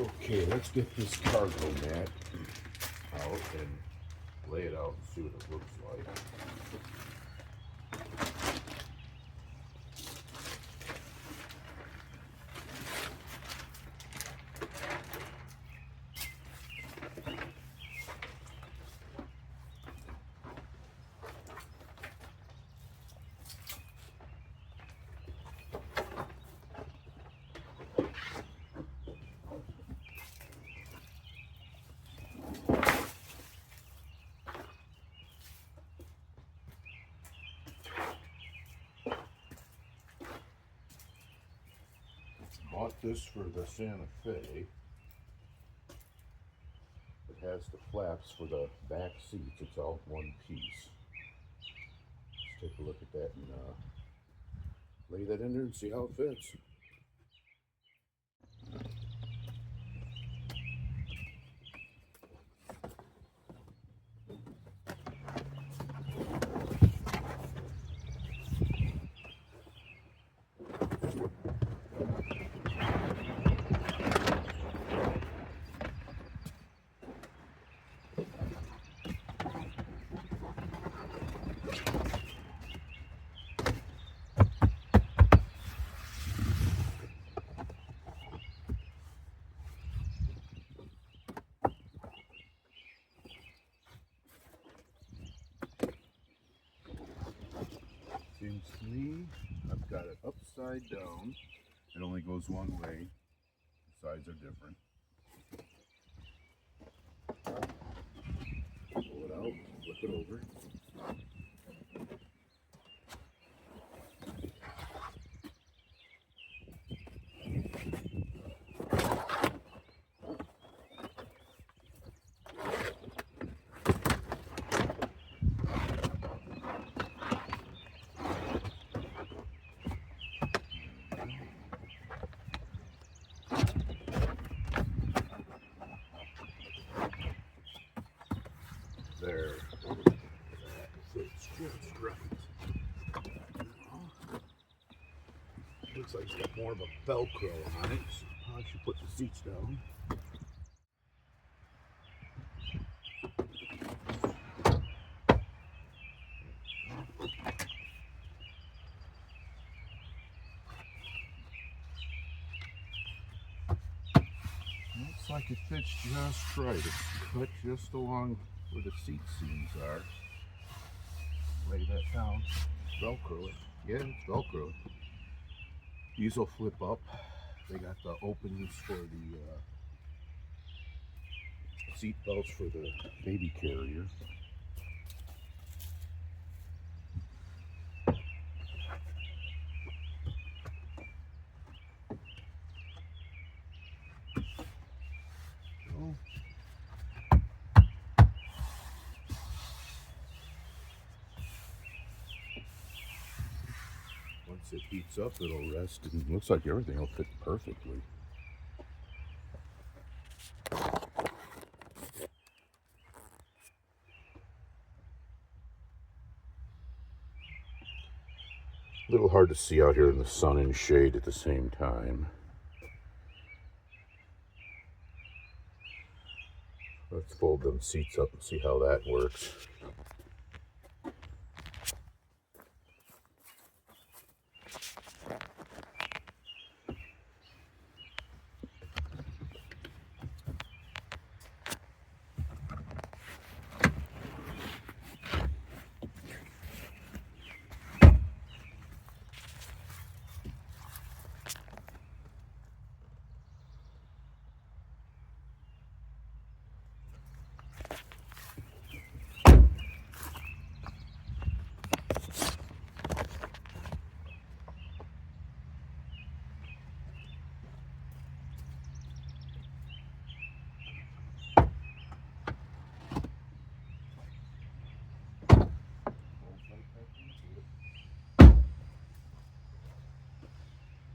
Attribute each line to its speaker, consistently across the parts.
Speaker 1: Okay, let's get this cargo mat out and lay it out and see what it looks like. Bought this for the Santa Fe. It has the flaps for the back seats. It's all one piece. Let's take a look at that and lay that in there and see how it fits. Seems to me I've got it upside down. It only goes one way. The sides are different. Pull it out, flip it over. There. That fits just right. Looks like it's got more of a Velcro on it, so I should put the seats down. Looks like it fits just right. It's cut just along where the seat seams are. Lay that down. Velcro it. Yeah, it's Velcro. These will flip up. They got the openings for the seat belts for the baby carrier. Once it heats up, it'll rest, and it looks like everything will fit perfectly. A little hard to see out here in the sun and shade at the same time. Let's fold them seats up and see how that works.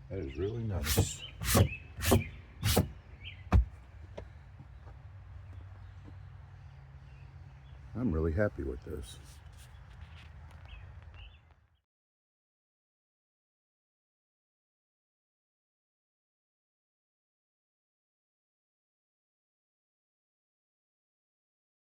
Speaker 1: That is really nice. I'm really happy with this.